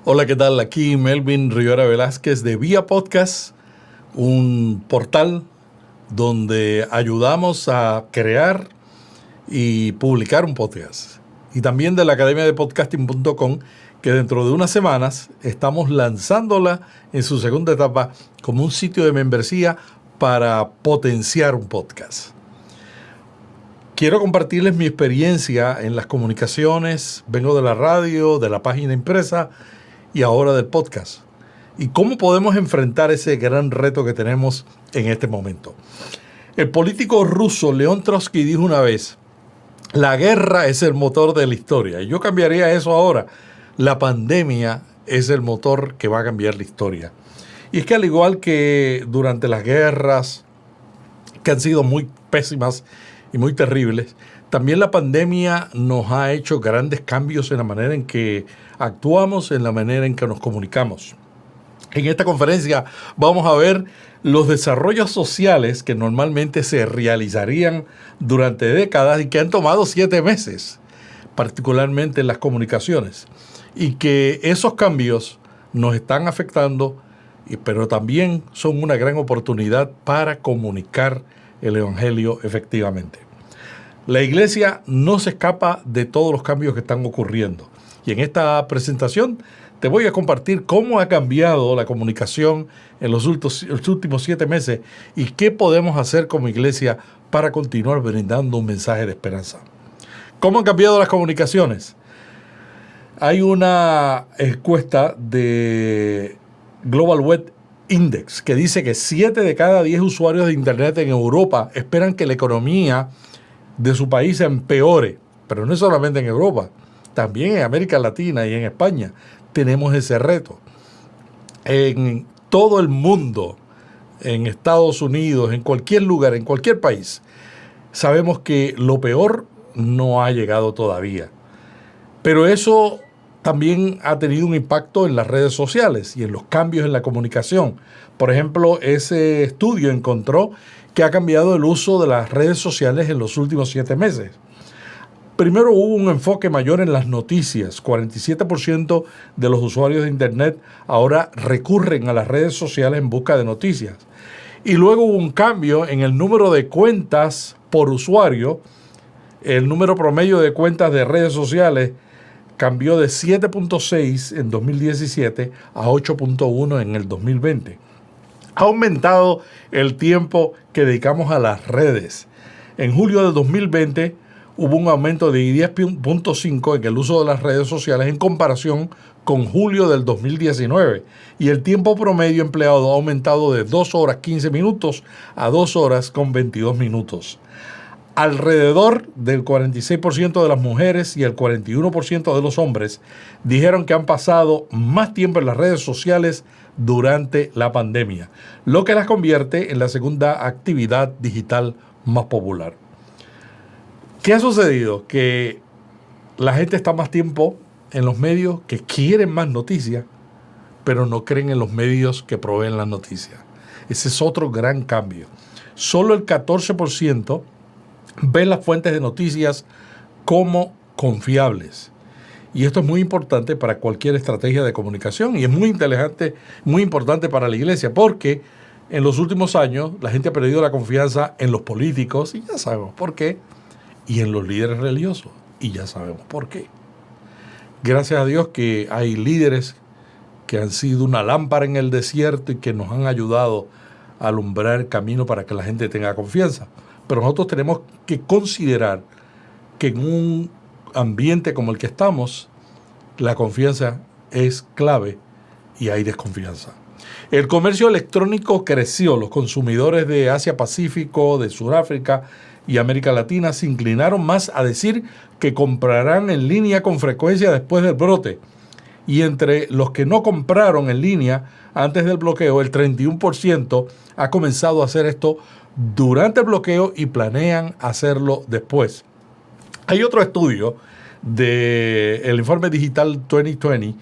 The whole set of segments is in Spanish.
Hola, ¿qué tal? Aquí Melvin Rivera Velázquez de Vía Podcast, un portal donde ayudamos a crear y publicar un podcast. Y también de la Academia de Podcasting.com, que dentro de unas semanas estamos lanzándola en su segunda etapa como un sitio de membresía para potenciar un podcast. Quiero compartirles mi experiencia en las comunicaciones. Vengo de la radio, de la página impresa y ahora del podcast. ¿Y cómo podemos enfrentar ese gran reto que tenemos en este momento? El político ruso León Trotsky dijo una vez: la guerra es el motor de la historia. Y yo cambiaría eso ahora. La pandemia es el motor que va a cambiar la historia. Y es que al igual que durante las guerras, que han sido muy pésimas y muy terribles, también la pandemia nos ha hecho grandes cambios en la manera en que actuamos, en la manera en que nos comunicamos. En esta conferencia vamos a ver los desarrollos sociales que normalmente se realizarían durante décadas y que han tomado 7 meses, particularmente en las comunicaciones, y que esos cambios nos están afectando, pero también son una gran oportunidad para comunicar el Evangelio efectivamente. La iglesia no se escapa de todos los cambios que están ocurriendo. Y en esta presentación te voy a compartir cómo ha cambiado la comunicación en los últimos 7 meses y qué podemos hacer como iglesia para continuar brindando un mensaje de esperanza. ¿Cómo han cambiado las comunicaciones? Hay una encuesta de Global Web Index que dice que 7 de cada 10 usuarios de Internet en Europa esperan que la economía de su país empeore, pero no solamente en Europa, también en América Latina y en España tenemos ese reto. En todo el mundo, en Estados Unidos, en cualquier lugar, en cualquier país, sabemos que lo peor no ha llegado todavía. Pero eso también ha tenido un impacto en las redes sociales y en los cambios en la comunicación. Por ejemplo, ese estudio encontró que ha cambiado el uso de las redes sociales en los últimos 7 meses. Primero hubo un enfoque mayor en las noticias. 47% de los usuarios de Internet ahora recurren a las redes sociales en busca de noticias. Y luego hubo un cambio en el número de cuentas por usuario. El número promedio de cuentas de redes sociales cambió de 7.6 en 2017 a 8.1 en el 2020. Ha aumentado el tiempo que dedicamos a las redes. En julio de 2020 hubo un aumento de 10.5 en el uso de las redes sociales en comparación con julio del 2019. Y el tiempo promedio empleado ha aumentado de 2 horas 15 minutos a 2 horas con 22 minutos. Alrededor del 46% de las mujeres y el 41% de los hombres dijeron que han pasado más tiempo en las redes sociales durante la pandemia, lo que las convierte en la segunda actividad digital más popular. ¿Qué ha sucedido? Que la gente está más tiempo en los medios, que quieren más noticias, pero no creen en los medios que proveen las noticias. Ese es otro gran cambio. Solo el 14% ven las fuentes de noticias como confiables. Y esto es muy importante para cualquier estrategia de comunicación y es muy inteligente, muy importante para la iglesia, porque en los últimos años la gente ha perdido la confianza en los políticos, y ya sabemos por qué, y en los líderes religiosos, y ya sabemos por qué. Gracias a Dios que hay líderes que han sido una lámpara en el desierto y que nos han ayudado a alumbrar el camino para que la gente tenga confianza. Pero nosotros tenemos que considerar que en un ambiente como el que estamos, la confianza es clave y hay desconfianza. El comercio electrónico creció. Los consumidores de Asia-Pacífico, de Sudáfrica y América Latina se inclinaron más a decir que comprarán en línea con frecuencia después del brote. Y entre los que no compraron en línea antes del bloqueo, el 31% ha comenzado a hacer esto durante el bloqueo y planean hacerlo después. Hay otro estudio del informe digital 2020,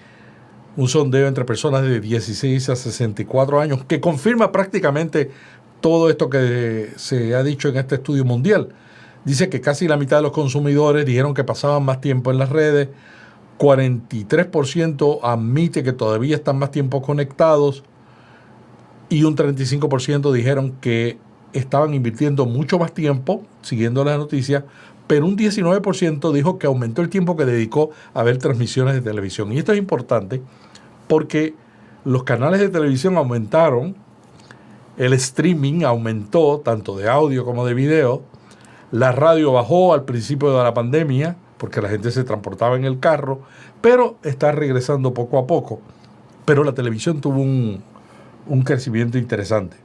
un sondeo entre personas de 16 a 64 años, que confirma prácticamente todo esto que se ha dicho en este estudio mundial. Dice que casi la mitad de los consumidores dijeron que pasaban más tiempo en las redes. 43% admite que todavía están más tiempo conectados y un 35% dijeron que estaban invirtiendo mucho más tiempo siguiendo las noticias, pero un 19% dijo que aumentó el tiempo que dedicó a ver transmisiones de televisión. Y esto es importante porque los canales de televisión aumentaron, el streaming aumentó tanto de audio como de video, la radio bajó al principio de la pandemia porque la gente se transportaba en el carro, pero está regresando poco a poco. Pero la televisión tuvo un crecimiento interesante.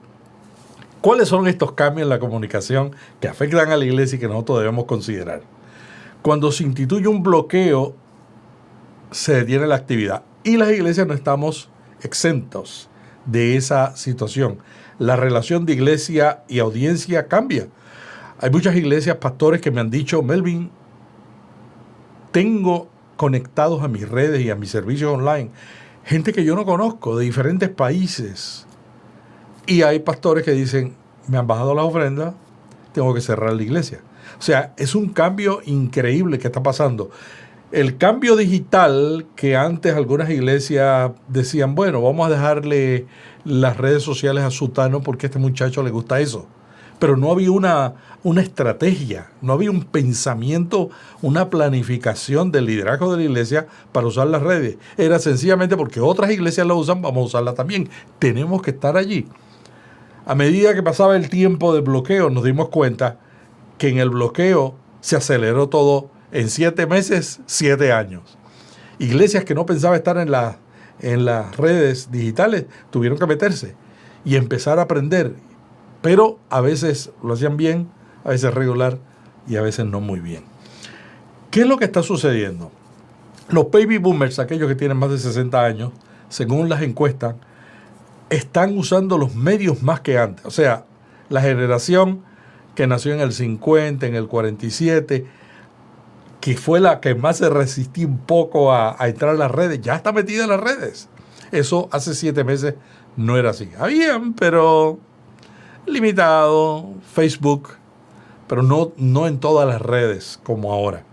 ¿Cuáles son estos cambios en la comunicación que afectan a la iglesia y que nosotros debemos considerar? Cuando se instituye un bloqueo, se detiene la actividad. Y las iglesias no estamos exentos de esa situación. La relación de iglesia y audiencia cambia. Hay muchas iglesias, pastores que me han dicho, Melvin, tengo conectados a mis redes y a mis servicios online gente que yo no conozco de diferentes países. Y hay pastores que dicen, me han bajado las ofrendas, tengo que cerrar la iglesia. O sea, es un cambio increíble que está pasando. El cambio digital que antes algunas iglesias decían, bueno, vamos a dejarle las redes sociales a Sutano porque a este muchacho le gusta eso. Pero no había una estrategia, no había un pensamiento, una planificación del liderazgo de la iglesia para usar las redes. Era sencillamente porque otras iglesias lo usan, vamos a usarla también. Tenemos que estar allí. A medida que pasaba el tiempo del bloqueo, nos dimos cuenta que en el bloqueo se aceleró todo en 7 meses, 7 años. Iglesias que no pensaban estar en las redes digitales tuvieron que meterse y empezar a aprender. Pero a veces lo hacían bien, a veces regular y a veces no muy bien. ¿Qué es lo que está sucediendo? Los baby boomers, aquellos que tienen más de 60 años, según las encuestas, están usando los medios más que antes. O sea, la generación que nació en el 50, en el 47, que fue la que más se resistió un poco a entrar a las redes, ya está metida en las redes. Eso hace 7 meses no era así. Habían, pero limitado, Facebook, pero no en todas las redes como ahora.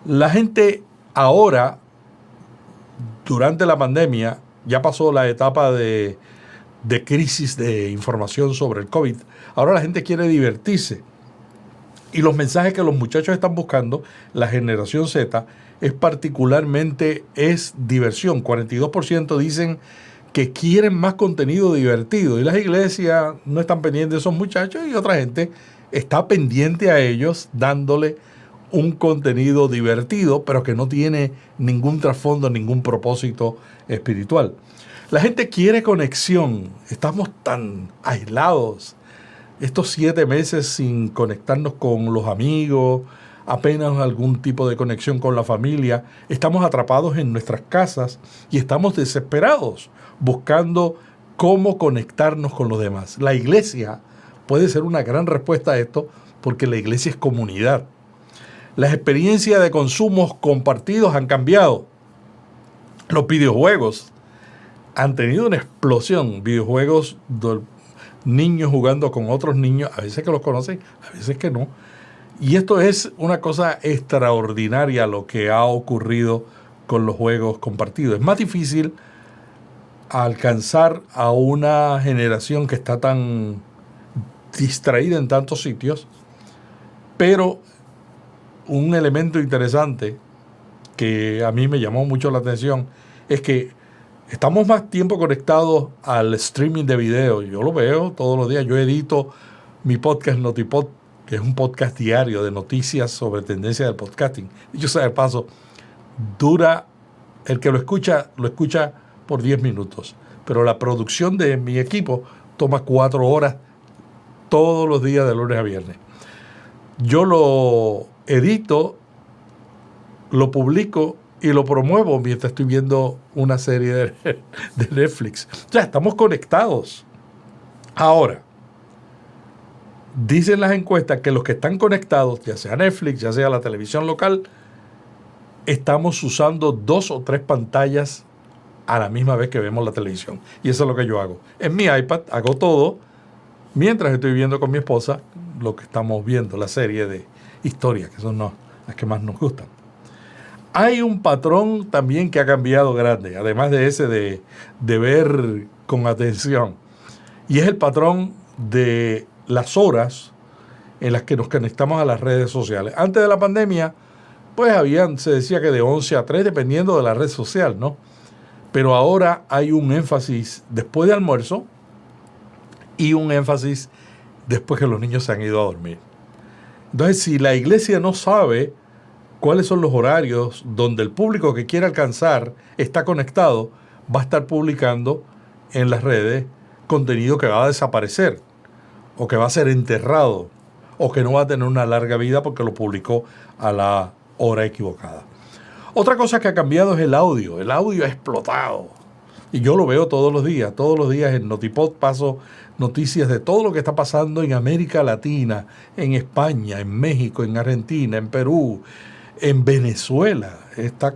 La gente ahora, durante la pandemia, ya pasó la etapa de crisis de información sobre el COVID. Ahora la gente quiere divertirse. Y los mensajes que los muchachos están buscando, la generación Z, es diversión. 42% dicen que quieren más contenido divertido. Y las iglesias no están pendientes de esos muchachos y otra gente está pendiente a ellos dándole un contenido divertido, pero que no tiene ningún trasfondo, ningún propósito espiritual. La gente quiere conexión. Estamos tan aislados. Estos 7 meses sin conectarnos con los amigos, apenas algún tipo de conexión con la familia. Estamos atrapados en nuestras casas y estamos desesperados buscando cómo conectarnos con los demás. La iglesia puede ser una gran respuesta a esto porque la iglesia es comunidad. Las experiencias de consumos compartidos han cambiado. Los videojuegos han tenido una explosión. Videojuegos de niños jugando con otros niños, a veces que los conocen, a veces que no. Y esto es una cosa extraordinaria lo que ha ocurrido con los juegos compartidos. Es más difícil alcanzar a una generación que está tan distraída en tantos sitios, pero un elemento interesante que a mí me llamó mucho la atención es que estamos más tiempo conectados al streaming de video. Yo lo veo todos los días. Yo edito mi podcast Notipod, que es un podcast diario de noticias sobre tendencias del podcasting. Y yo sé, de paso, el que lo escucha por 10 minutos. Pero la producción de mi equipo toma 4 horas todos los días de lunes a viernes. Yo lo edito, lo publico y lo promuevo mientras estoy viendo una serie de Netflix. Ya estamos conectados. Ahora, dicen las encuestas que los que están conectados, ya sea Netflix, ya sea la televisión local, estamos usando 2 o 3 pantallas a la misma vez que vemos la televisión. Y eso es lo que yo hago. En mi iPad hago todo mientras estoy viendo con mi esposa lo que estamos viendo, la serie de historias, que son las que más nos gustan. Hay un patrón también que ha cambiado grande, además de ese de ver con atención, y es el patrón de las horas en las que nos conectamos a las redes sociales. Antes de la pandemia, pues se decía que de 11 a 3, dependiendo de la red social, ¿no? Pero ahora hay un énfasis después de almuerzo y un énfasis después que los niños se han ido a dormir. Entonces, si la iglesia no sabe cuáles son los horarios donde el público que quiere alcanzar está conectado, va a estar publicando en las redes contenido que va a desaparecer, o que va a ser enterrado, o que no va a tener una larga vida porque lo publicó a la hora equivocada. Otra cosa que ha cambiado es el audio. El audio ha explotado. Y yo lo veo todos los días. Todos los días en Notipod paso noticias de todo lo que está pasando en América Latina, en España, en México, en Argentina, en Perú, en Venezuela. Está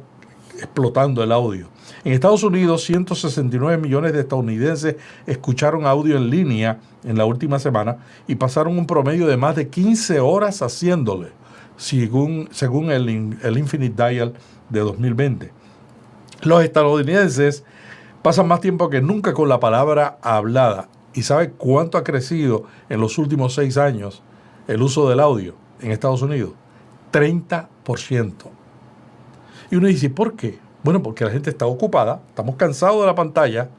explotando el audio. En Estados Unidos, 169 millones de estadounidenses escucharon audio en línea en la última semana y pasaron un promedio de más de 15 horas haciéndole, según el Infinite Dial de 2020. Los estadounidenses pasan más tiempo que nunca con la palabra hablada. ¿Y sabe cuánto ha crecido en los últimos 6 años el uso del audio en Estados Unidos? 30%. Y uno dice, ¿por qué? Bueno, porque la gente está ocupada, estamos cansados de la pantalla,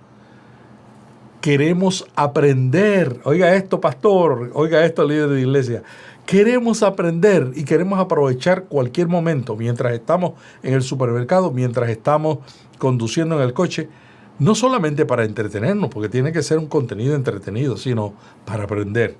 queremos aprender. Oiga esto, pastor, oiga esto, líder de iglesia. Queremos aprender y queremos aprovechar cualquier momento, mientras estamos en el supermercado, mientras estamos conduciendo en el coche, no solamente para entretenernos, porque tiene que ser un contenido entretenido, sino para aprender.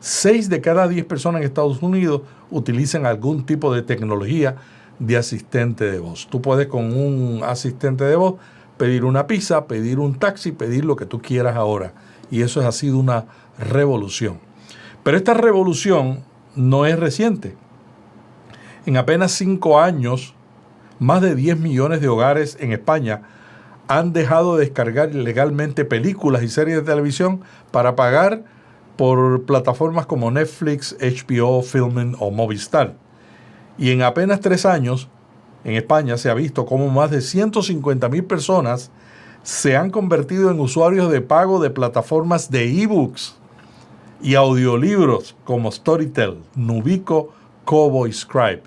6 de cada 10 personas en Estados Unidos utilizan algún tipo de tecnología de asistente de voz. Tú puedes con un asistente de voz pedir una pizza, pedir un taxi, pedir lo que tú quieras ahora. Y eso ha sido una revolución. Pero esta revolución no es reciente. En apenas 5 años, más de 10 millones de hogares en España han dejado de descargar ilegalmente películas y series de televisión para pagar por plataformas como Netflix, HBO, Filmin o Movistar. Y en apenas 3 años, en España se ha visto cómo más de 150,000 personas se han convertido en usuarios de pago de plataformas de ebooks y audiolibros como Storytel, Nubico, Kobo y Scribe.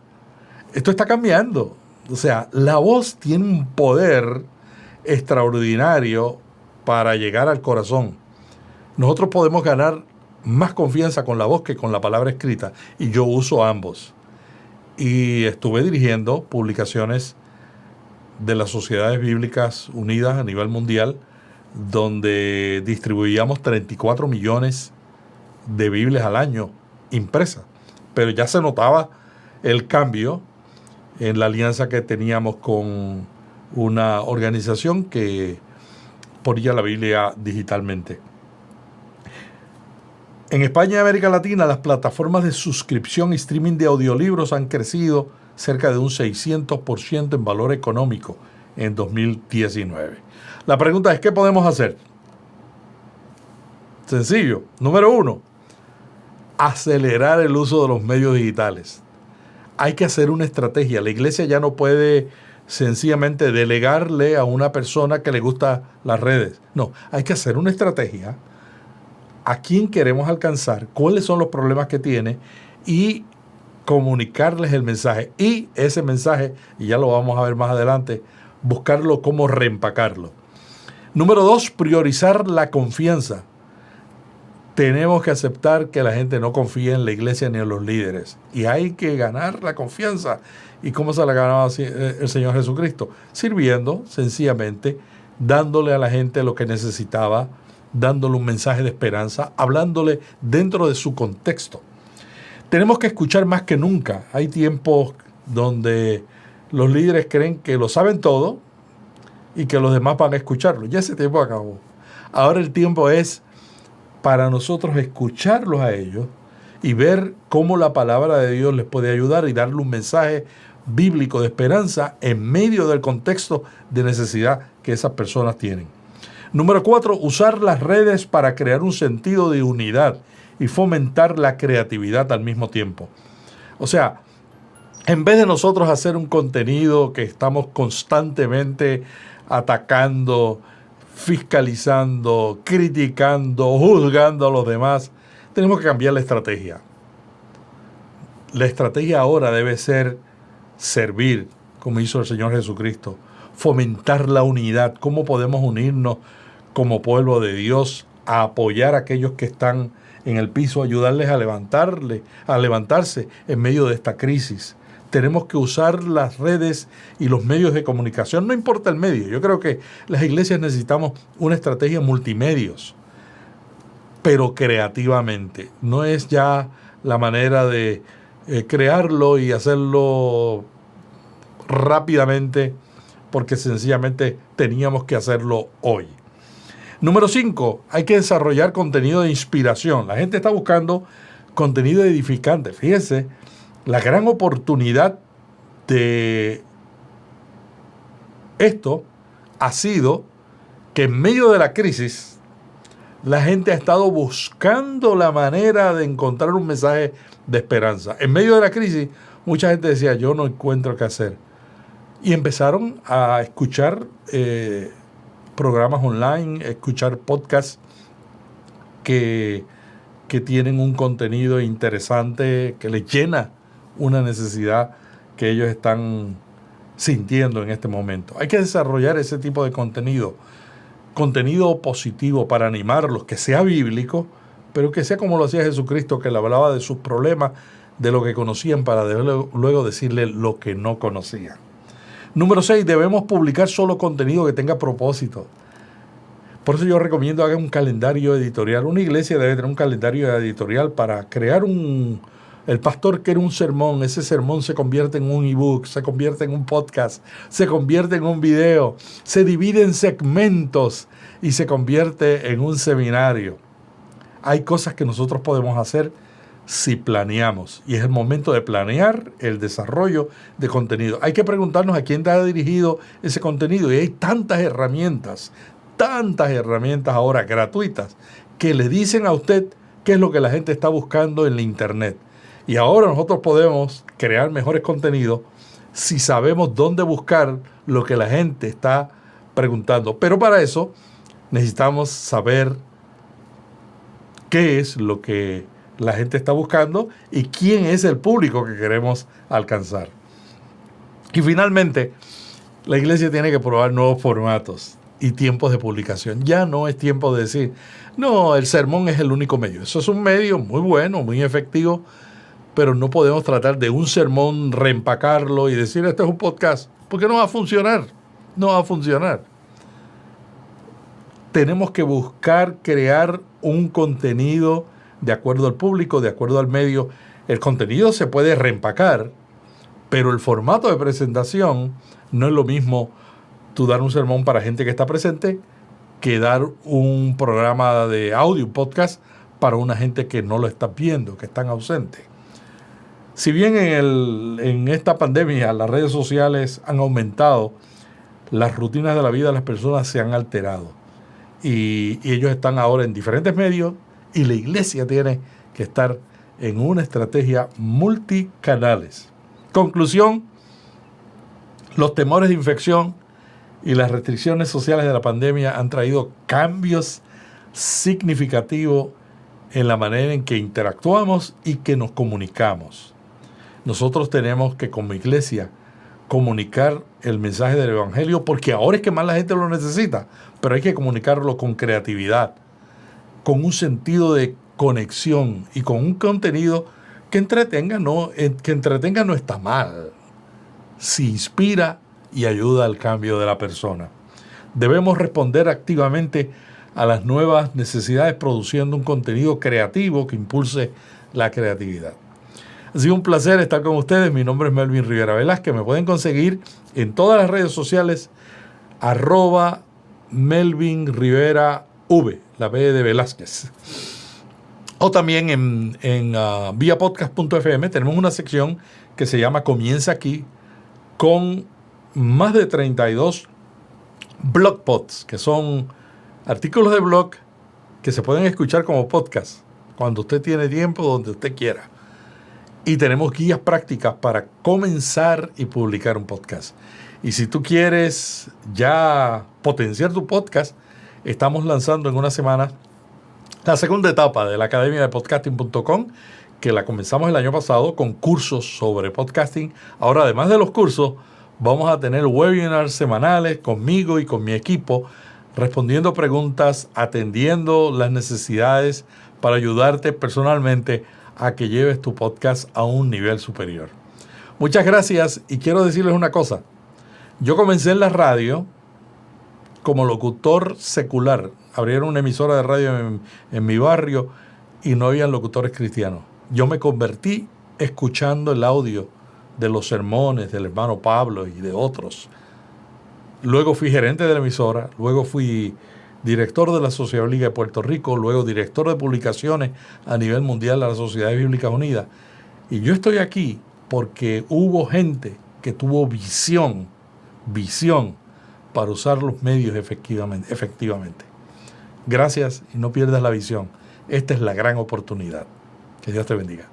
Esto está cambiando. O sea, la voz tiene un poder extraordinario para llegar al corazón. Nosotros podemos ganar más confianza con la voz que con la palabra escrita, y yo uso ambos. Y estuve dirigiendo publicaciones de las Sociedades Bíblicas Unidas a nivel mundial, donde distribuíamos 34 millones de Biblias al año impresas. Pero ya se notaba el cambio en la alianza que teníamos con una organización que ponía la Biblia digitalmente. En España y América Latina, las plataformas de suscripción y streaming de audiolibros han crecido cerca de un 600% en valor económico en 2019. La pregunta es, ¿qué podemos hacer? Sencillo. Número 1, acelerar el uso de los medios digitales. Hay que hacer una estrategia. La iglesia ya no puede sencillamente delegarle a una persona que le gusta las redes. No, hay que hacer una estrategia. ¿A quién queremos alcanzar? ¿Cuáles son los problemas que tiene? Y comunicarles el mensaje. Y ese mensaje, y ya lo vamos a ver más adelante, buscarlo cómo reempacarlo. Número 2, priorizar la confianza. Tenemos que aceptar que la gente no confía en la iglesia ni en los líderes. Y hay que ganar la confianza. ¿Y cómo se la ganaba el Señor Jesucristo? Sirviendo, sencillamente, dándole a la gente lo que necesitaba, dándole un mensaje de esperanza, hablándole dentro de su contexto. Tenemos que escuchar más que nunca. Hay tiempos donde los líderes creen que lo saben todo y que los demás van a escucharlo. Ya ese tiempo acabó. Ahora el tiempo es para nosotros escucharlos a ellos y ver cómo la palabra de Dios les puede ayudar y darle un mensaje bíblico de esperanza en medio del contexto de necesidad que esas personas tienen. Número 4, usar las redes para crear un sentido de unidad y fomentar la creatividad al mismo tiempo. O sea, En vez de nosotros hacer un contenido que estamos constantemente atacando, fiscalizando, criticando, juzgando a los demás, tenemos que cambiar la estrategia. La estrategia ahora debe ser servir, como hizo el Señor Jesucristo, fomentar la unidad, cómo podemos unirnos como pueblo de Dios, a apoyar a aquellos que están en el piso, ayudarles a levantarse en medio de esta crisis. Tenemos que usar las redes y los medios de comunicación, no importa el medio. Yo creo que las iglesias necesitamos una estrategia multimedios, pero creativamente. No es ya la manera de crearlo y hacerlo rápidamente porque sencillamente teníamos que hacerlo hoy. Número 5, hay que desarrollar contenido de inspiración. La gente está buscando contenido edificante. Fíjense, la gran oportunidad de esto ha sido que en medio de la crisis, la gente ha estado buscando la manera de encontrar un mensaje de esperanza. En medio de la crisis, mucha gente decía, yo no encuentro qué hacer. Y empezaron a escuchar programas online, escuchar podcasts que tienen un contenido interesante, que les llena una necesidad que ellos están sintiendo en este momento. Hay que desarrollar ese tipo de contenido positivo para animarlos, que sea bíblico, pero que sea como lo hacía Jesucristo, que le hablaba de sus problemas, de lo que conocían, para luego decirle lo que no conocían. Número 6, debemos publicar solo contenido que tenga propósito. Por eso yo recomiendo hagan un calendario editorial. Una iglesia debe tener un calendario editorial para crear el pastor quiere un sermón, ese sermón se convierte en un ebook, se convierte en un podcast, se convierte en un video, se divide en segmentos y se convierte en un seminario. Hay cosas que nosotros podemos hacer si planeamos, y es el momento de planear el desarrollo de contenido. Hay que preguntarnos a quién está dirigido ese contenido, y hay tantas herramientas ahora gratuitas que le dicen a usted qué es lo que la gente está buscando en la internet. Y ahora nosotros podemos crear mejores contenidos si sabemos dónde buscar lo que la gente está preguntando. Pero para eso necesitamos saber qué es lo que la gente está buscando y quién es el público que queremos alcanzar. Y finalmente, la iglesia tiene que probar nuevos formatos y tiempos de publicación. Ya no es tiempo de decir, no, el sermón es el único medio. Eso es un medio muy bueno, muy efectivo, pero no podemos tratar de un sermón reempacarlo y decir, este es un podcast, porque no va a funcionar. No va a funcionar. Tenemos que buscar crear un contenido de acuerdo al público, de acuerdo al medio. El contenido se puede reempacar, pero el formato de presentación no es lo mismo tú dar un sermón para gente que está presente que dar un programa de audio, un podcast, para una gente que no lo está viendo, que están ausentes. Si bien en esta pandemia las redes sociales han aumentado, las rutinas de la vida de las personas se han alterado. Y ellos están ahora en diferentes medios, y la iglesia tiene que estar en una estrategia multicanales. Conclusión, los temores de infección y las restricciones sociales de la pandemia han traído cambios significativos en la manera en que interactuamos y que nos comunicamos. Nosotros tenemos que, como iglesia, comunicar el mensaje del Evangelio, porque ahora es que más la gente lo necesita, pero hay que comunicarlo con creatividad, con un sentido de conexión y con un contenido que entretenga no está mal, si inspira y ayuda al cambio de la persona. Debemos responder activamente a las nuevas necesidades produciendo un contenido creativo que impulse la creatividad. Ha sido un placer estar con ustedes. Mi nombre es Melvin Rivera Velázquez. Me pueden conseguir en todas las redes sociales @Melvin Rivera V, la B de Velázquez. O también en viapodcast.fm tenemos una sección que se llama Comienza Aquí, con más de 32 blogposts, que son artículos de blog que se pueden escuchar como podcast cuando usted tiene tiempo, donde usted quiera. y tenemos guías prácticas para comenzar y publicar un podcast. Y si tú quieres ya potenciar tu podcast, estamos lanzando en una semana la segunda etapa de la Academia de Podcasting.com, que la comenzamos el año pasado con cursos sobre podcasting. Ahora, además de los cursos, vamos a tener webinars semanales conmigo y con mi equipo, respondiendo preguntas, atendiendo las necesidades para ayudarte personalmente a que lleves tu podcast a un nivel superior. Muchas gracias y quiero decirles una cosa. Yo comencé en la radio como locutor secular. Abrieron una emisora de radio en mi barrio y no había locutores cristianos. Yo me convertí escuchando el audio de los sermones del hermano Pablo y de otros. Luego fui gerente de la emisora, luego fui director de la Sociedad Bíblica de Puerto Rico, luego director de publicaciones a nivel mundial de la Sociedad Bíblica Unida. Y yo estoy aquí porque hubo gente que tuvo visión para usar los medios efectivamente. Gracias y no pierdas la visión. Esta es la gran oportunidad. Que Dios te bendiga.